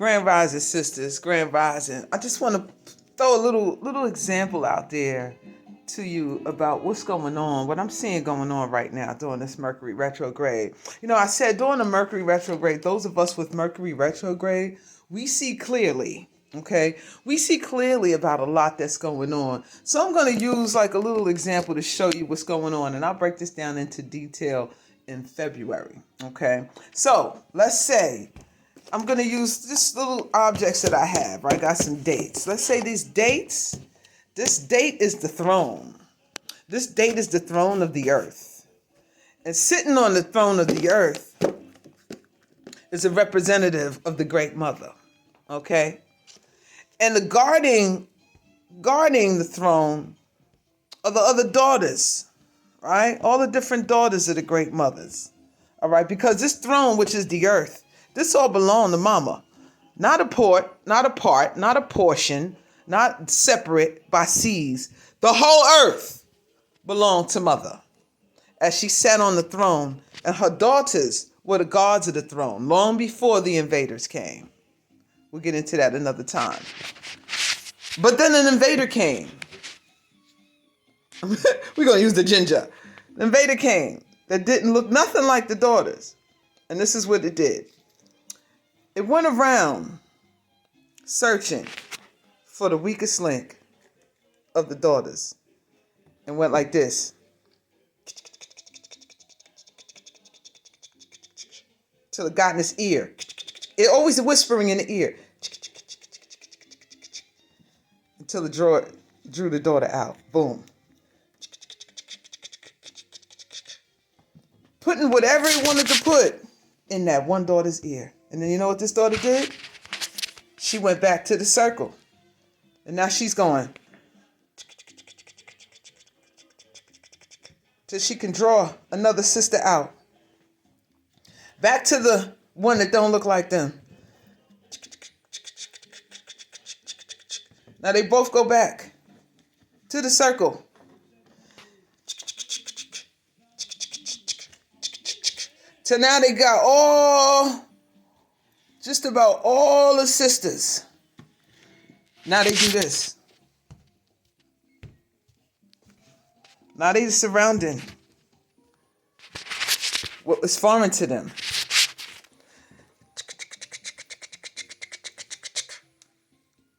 Grand Rising sisters, Grand Rising. I just want to throw a little example out there to you about what's going on, what I'm seeing going on right now during this Mercury retrograde. You know, I said during the Mercury retrograde, those of us with Mercury retrograde, we see clearly. Okay, we see clearly about a lot that's going on. So I'm going to use like a little example to show you what's going on, and I'll break this down into detail in February. Okay, so let's say I'm going to use this little objects that I have. I got some dates. Let's say these dates. This date is the throne. This date is the throne of the earth. And sitting on the throne of the earth is a representative of the Great Mother. Okay? And the guarding the throne are the other daughters. Right? All the different daughters of the Great Mothers. All right? Because this throne, which is the earth, this all belongs to Mama. Not a part, not a portion, not separate by seas. The whole earth belonged to Mother as she sat on the throne, and her daughters were the guards of the throne long before the invaders came. We'll get into that another time. But then an invader came. We're going to use the ginger. The invader came that didn't look nothing like the daughters. And this is what it did. It went around searching for the weakest link of the daughters and went like this. Till it got in his ear. It always whispering in the ear. Until it drew the daughter out. Boom. Putting whatever it wanted to put in that one daughter's ear. And then you know what this daughter did? She went back to the circle. And now she's going. Till she can draw another sister out. Back to the one that don't look like them. Now they both go back to the circle. So now they got just about all the sisters. Now they do this. Now they surrounding what was foreign to them.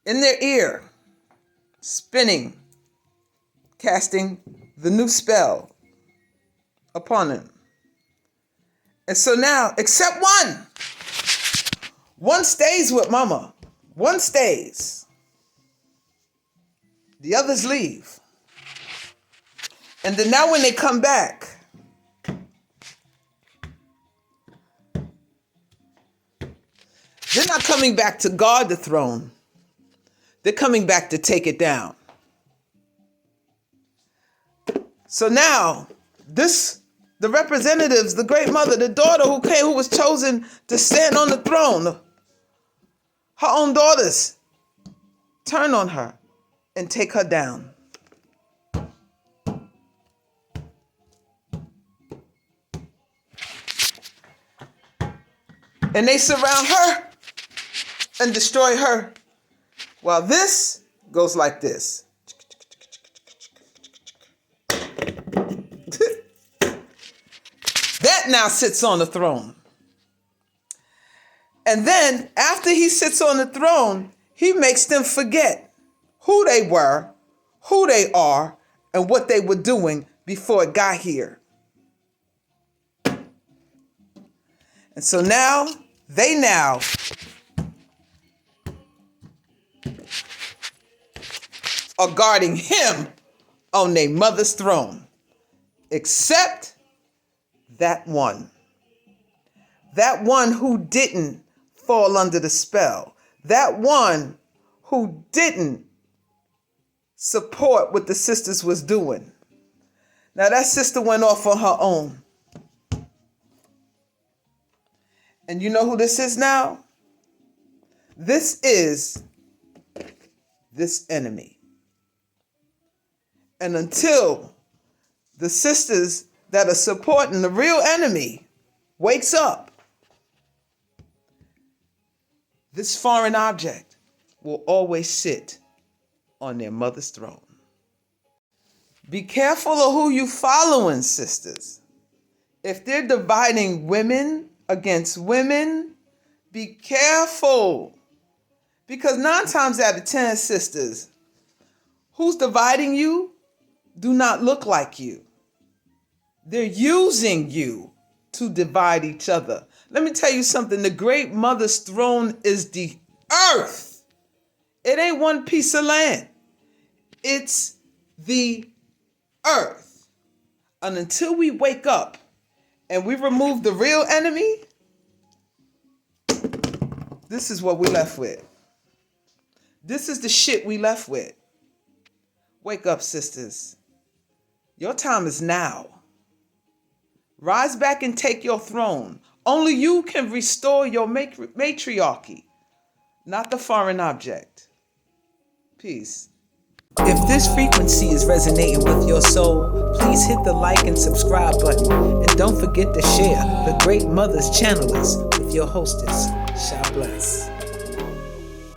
In their ear, spinning, casting the new spell upon them. And so now, except one. One stays with Mama. One stays. The others leave. And then now when they come back, they're not coming back to guard the throne. They're coming back to take it down. So now, the representatives, the Great Mother, the daughter who was chosen to stand on the throne, her own daughters turn on her and take her down. And they surround her and destroy her. While this goes like this. That now sits on the throne. And then after he sits on the throne, he makes them forget who they were, who they are, and what they were doing before it got here. And so now, they are guarding him on their mother's throne. Except that one. That one who didn't fall under the spell. That one who didn't support what the sisters was doing. Now that sister went off on her own. And you know who this is now? This is this enemy. And until the sisters that are supporting the real enemy wakes up, this foreign object will always sit on their mother's throne. Be careful of who you following, sisters. If they're dividing women against women, be careful. Because 9 times out of 10, sisters, who's dividing you do not look like you. They're using you to divide each other. Let me tell you something. The great mother's throne is the earth. It ain't one piece of land. It's the earth. And until we wake up and we remove the real enemy, this is what we left with. This is the shit we left with. Wake up, sisters. Your time is now. Rise back and take your throne. Only you can restore your matriarchy, not the foreign object. Peace. If this frequency is resonating with your soul, please hit the like and subscribe button. And don't forget to share the Great Mother's channel with your hostess, God bless.